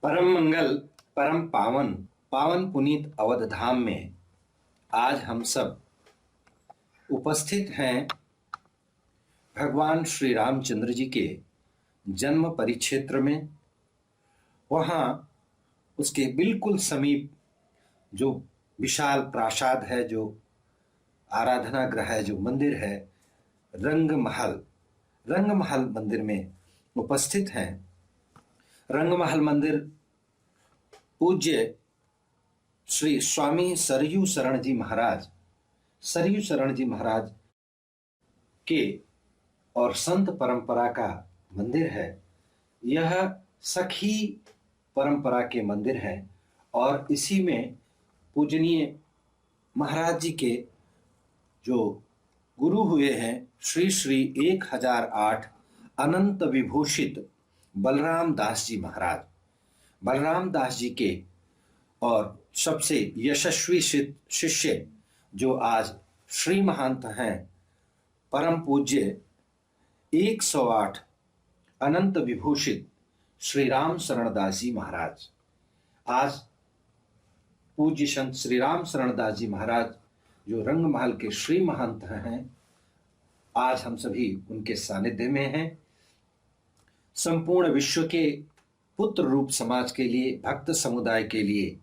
परम मंगल, परम पावन, पावन पुनीत अवध धाम में आज हम सब उपस्थित हैं भगवान श्री रामचंद्र जी के जन्म परिक्षेत्र में। वहाँ उसके बिल्कुल समीप जो विशाल प्रासाद है, जो आराधना गृह है, जो मंदिर है, रंगमहल मंदिर में उपस्थित हैं। रंगमहल मंदिर पूज्य श्री स्वामी सरयू शरण जी महाराज के और संत परंपरा का मंदिर है। यह सखी परंपरा के मंदिर है और इसी में पूजनीय महाराज जी के जो गुरु हुए हैं श्री श्री 1008 अनंत विभूषित बलराम दास जी के और सबसे यशस्वी शिष्य जो आज श्री महंत हैं, परम पूज्य 108 अनंत विभूषित श्री राम शरण दास जी महाराज। आज पूज्य संत श्री राम शरण दास जी महाराज जो रंगमहल के श्री महंत हैं, आज हम सभी उनके सानिध्य में हैं। संपूर्ण विश्व के पुत्र रूप समाज के लिए, भक्त समुदाय के लिए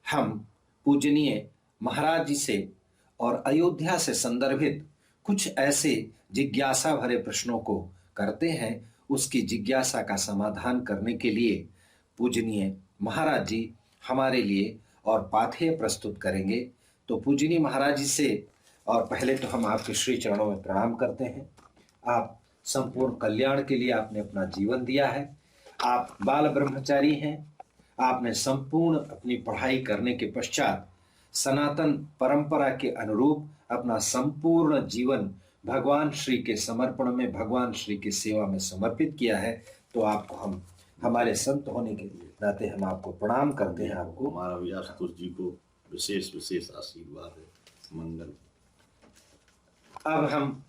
हम पूजनीय महाराज जी से और अयोध्या से संदर्भित कुछ ऐसे जिज्ञासा भरे प्रश्नों को करते हैं। उसकी जिज्ञासा का समाधान करने के लिए पूजनीय महाराज जी हमारे लिए और पाथेय प्रस्तुत करेंगे। तो पूजनीय महाराज जी से और पहले तो हम आपके श्री चरणों में प्रणाम करते हैं। आप संपूर्ण कल्याण के लिए आपने अपना जीवन दिया है। आप बाल ब्रह्मचारी हैं। आपने संपूर्ण अपनी पढ़ाई करने के पश्चात सनातन परंपरा के अनुरूप अपना संपूर्ण जीवन भगवान श्री के समर्पण में, भगवान श्री की सेवा में समर्पित किया है। तो आपको हम हमारे संत होने के नाते हम आपको प्रणाम करते हैं। आपको हमारा व्यासपुर जी को विशेष विशेष आशीर्वाद है, मंगल। अब हम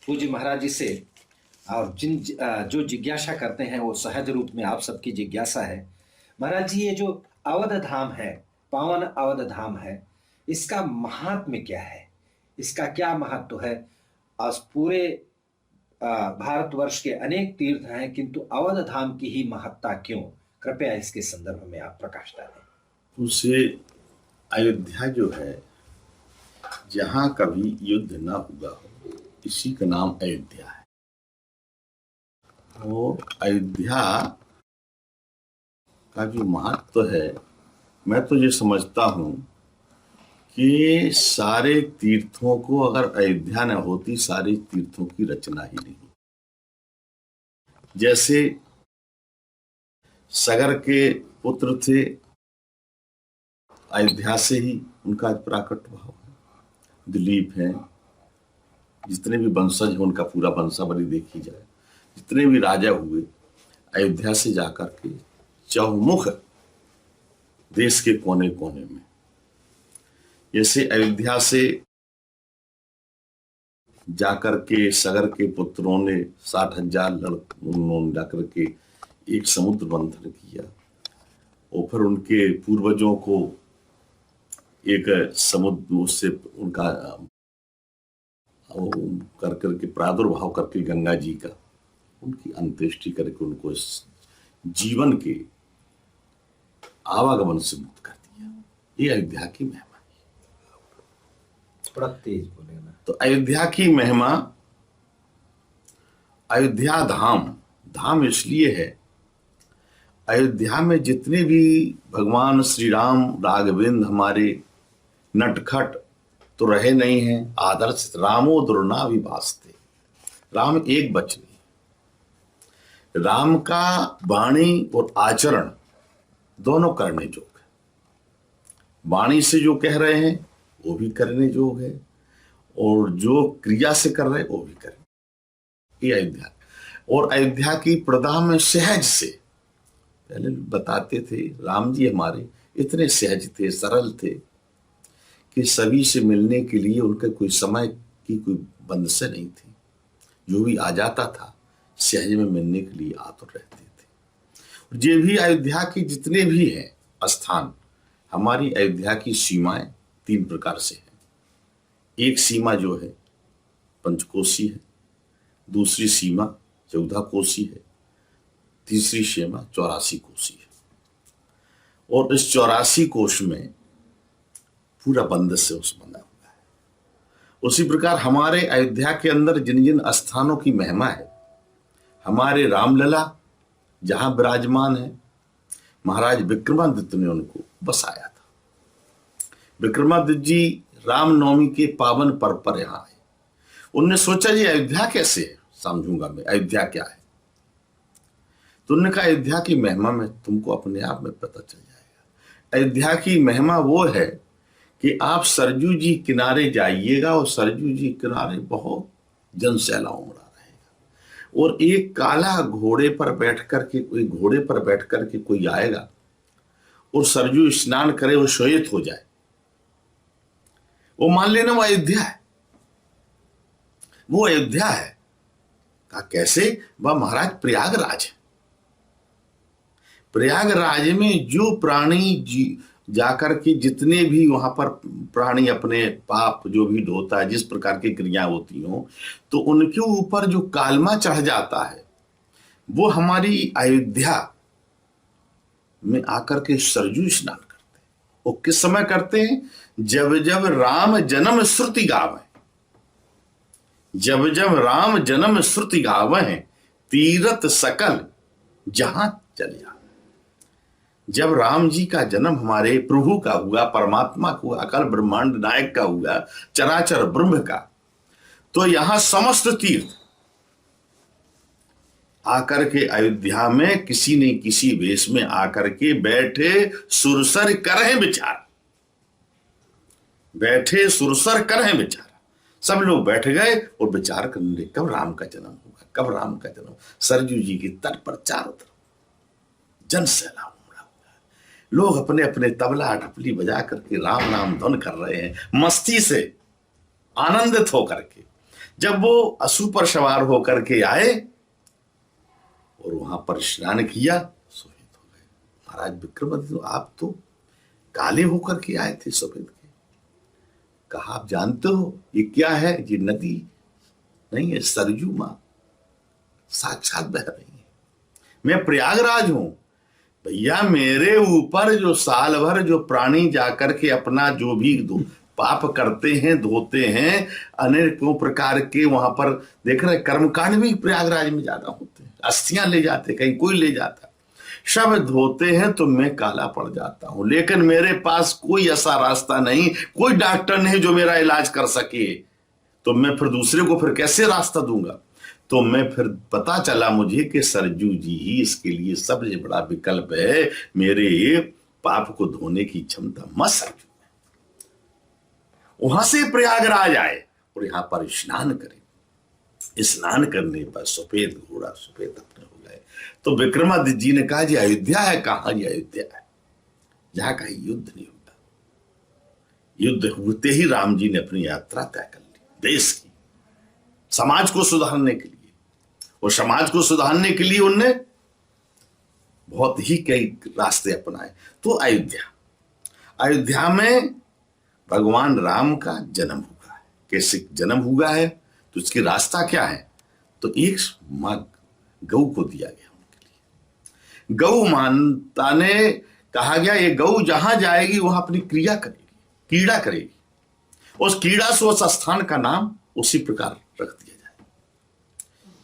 पूज्य महाराज जी से और जो जिज्ञासा करते हैं वो सहज रूप में आप सबकी जिज्ञासा है। महाराज जी, ये जो अवध धाम है, पावन अवध धाम है, इसका महात्म्य क्या है? इसका क्या महत्व है? आज पूरे भारतवर्ष के अनेक तीर्थ हैं, किंतु अवध धाम की ही महत्ता क्यों? कृपया इसके संदर्भ में आप प्रकाश डालें। उसे अयोध्या जो है, जहां कभी युद्ध ना हुआ हो, इसी का नाम अयोध्या है। और अयोध्या का जो महत्व है, मैं तो ये समझता हूं कि सारे तीर्थों को अगर अयोध्या न होती, सारे तीर्थों की रचना ही नहीं। जैसे सगर के पुत्र थे, अयोध्या से ही उनका प्राकट भाव है। दिलीप हैं, जितने भी वंशज हैं उनका पूरा वंशावली देखी जाए, जितने भी राजा हुए अयोध्या से जाकर के चौमुख देश के कोने कोने में। जैसे अयोध्या से जाकर के सगर के पुत्रों ने 60,000 उन्होंने जाकर के एक समुद्र मंथन किया और फिर उनके पूर्वजों को एक समुद्र उससे उनका कर करके प्रादुर्भाव करके गंगा जी का उनकी अंत्येष्टि करके उनको जीवन के आवागमन से मुक्त कर दिया। ये अयोध्या की महिमा थोड़ा तेज बोले ना। तो अयोध्या की महिमा, अयोध्या धाम इसलिए है, अयोध्या में जितने भी भगवान श्री राम राघवेंद्र हमारे नटखट तो रहे नहीं हैं। आदर्श रामो दुर्ना विभास्ते, राम एक बचने। राम का वाणी और आचरण दोनों करने जोग है। वाणी से जो कह रहे हैं वो भी करने जोग है, और जो क्रिया से कर रहे हैं वो भी करने। ये अयोध्या। और अयोध्या की प्रदा में सहज से, पहले बताते थे राम जी हमारे इतने सहज थे, सरल थे कि सभी से मिलने के लिए उनके कोई समय की कोई बंदिशें नहीं थी। जो भी आ जाता था सहज में मिलने के लिए आतुर रहते थे। ये भी अयोध्या के जितने भी हैं स्थान, हमारी अयोध्या की सीमाएं 3 प्रकार से हैं। एक सीमा जो है पंचकोशी है, दूसरी सीमा 14 कोसी है, तीसरी सीमा 84 कोसी है। और इस 84 कोश में पूरा बंदश से उस बंधा हुआ है। उसी प्रकार हमारे अयोध्या के अंदर जिन जिन स्थानों की महिमा है, हमारे रामलला जहां विराजमान है, महाराज विक्रमादित्य ने उनको बसाया था। विक्रमादित्य जी रामनवमी के पावन पर्व पर यहां आए। उनने सोचा जी अयोध्या कैसे है, समझूंगा मैं अयोध्या क्या है। तो उन्होंने कहा अयोध्या की महिमा में तुमको अपने आप में पता चल जाएगा। अयोध्या की महिमा वो है कि आप सरजू जी किनारे जाइएगा और सरजू जी किनारे बहुत जनसैला उमड़ा रहेगा और एक काला घोड़े पर बैठ करके कोई आएगा और सरजू स्नान करे और श्वेत हो जाए, वो मान लेना वो अयोध्या है, वो अयोध्या है। कहा कैसे? वह महाराज प्रयागराज है। प्रयागराज में जो प्राणी जाकर के जितने भी वहां पर प्राणी अपने पाप जो भी ढोता है, जिस प्रकार की क्रिया होती हो, तो उनके ऊपर जो कालमा चढ़ जाता है वो हमारी अयोध्या में आकर के सरजू स्नान करते हैं। वो किस समय करते हैं? जब जब राम जन्म श्रुति गावे, जब जब राम जन्म श्रुति गावे, तीरथ सकल जहां चल जा। जब राम जी का जन्म हमारे प्रभु का हुआ, परमात्मा का हुआ, अकल ब्रह्मांड नायक का हुआ, चराचर ब्रह्म का, तो यहां समस्त तीर्थ आकर के अयोध्या में किसी न किसी वेश में आकर के बैठे सुरसर करें विचार, बैठे सुरसर करें विचार। सब लोग बैठ गए और विचार करने लगे कब राम का जन्म होगा, कब राम का जन्म। सरजू जी के तट पर चारों तरफ जनसैलाब उमड़ा हुआ है। लोग अपने अपने तबला ढपली बजा करके राम नाम ध्वन कर रहे हैं, मस्ती से आनंदित होकर के। जब वो अश्व पर सवार होकर के आए और वहां पर स्नान किया, सफेद हो गए। महाराज विक्रमादित्य आप तो काले होकर के आए थे सफेद के। कहा आप जानते हो ये क्या है? ये नदी नहीं है, सरजू मां साक्षात बह रही है। मैं प्रयागराज हूं भैया। मेरे ऊपर जो साल भर जो प्राणी जाकर के अपना जो भी पाप करते हैं, धोते हैं, अनेकों प्रकार के वहां पर देख रहे कर्मकांड भी प्रयागराज में ज्यादा होते हैं। अस्थियां ले जाते, कहीं कोई ले जाता, सब धोते हैं तो मैं काला पड़ जाता हूं। लेकिन मेरे पास कोई ऐसा रास्ता नहीं, कोई डॉक्टर नहीं जो मेरा इलाज कर सके, तो मैं फिर दूसरे को फिर कैसे रास्ता दूंगा। तो मैं फिर पता चला मुझे कि सरजू जी ही इसके लिए सबसे बड़ा विकल्प है। मेरे पाप को धोने की क्षमता मत सरजू। वहां से प्रयागराज आए और यहां पर स्नान करें। स्नान करने पर सफेद घोड़ा सफेद अपने हो गए। तो विक्रमादित्य जी ने कहा जी अयोध्या है। कहां? ये अयोध्या है जहां कहीं युद्ध नहीं होता। युद्ध होते ही राम जी ने अपनी यात्रा तय कर ली देश की, समाज को सुधारने के लिए। और समाज को सुधारने के लिए उनने बहुत ही कई रास्ते अपनाए। तो अयोध्या में भगवान राम का जन्म हुआ है। कैसे जन्म हुआ है? तो इसकी रास्ता क्या है? तो एक मां गौ को दिया गया उनके लिए। गौ माता ने कहा गया ये गौ जहां जाएगी वहां अपनी क्रिया करेगी, कीड़ा करेगी। उस कीड़ा से उस स्थान का नाम उसी प्रकार रख दिया जाए।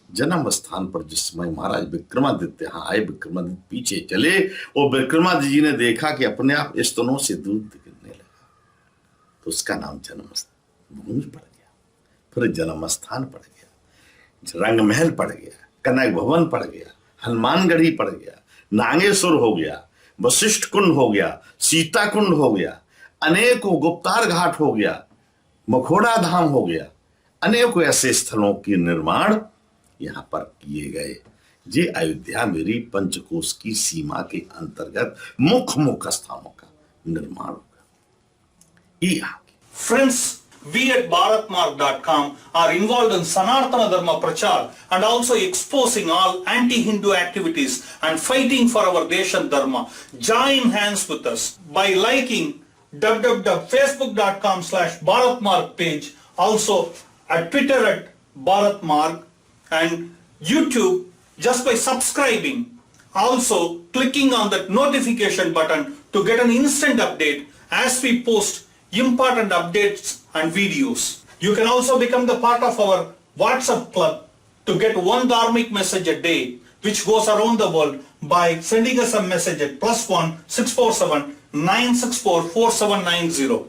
जन्म स्थान पर जिस समय महाराज विक्रमादित्य यहां आए, विक्रमादित्य पीछे चले और विक्रमादित्य जी ने देखा कि अपने आप स्तनों से दूध गिरने लगा, तो उसका नाम जन्म भूमि पड़ गया, फिर जन्म स्थान पड़ गया, रंग महल पड़ गया, कनक भवन पड़ गया, हनुमानगढ़ी पड़ गया, नागेश्वर हो गया, वशिष्ठ कुंड हो गया, सीता कुंड हो गया, अनेकों गुप्तार घाट हो गया, मखोड़ा धाम हो गया। अनेकों ऐसे स्थलों के निर्माण यहां पर किए गए। ये अयोध्या मेरी पंचकोश की सीमा के अंतर्गत मुख्य स्थानों का निर्माण होगा। ये friends, We at BharatMarg.com are involved in Sanatana Dharma Prachar and also exposing all anti-Hindu activities and fighting for our Deshan Dharma. Join hands with us by liking www.facebook.com/BharatMarg page, also at Twitter at BharatMarg, and YouTube just by subscribing. Also clicking on that notification button to get an instant update as we post important updates and videos. You can also become the part of our WhatsApp club to get one dharmic message a day which goes around the world by sending us a message at +1 647 964 4790.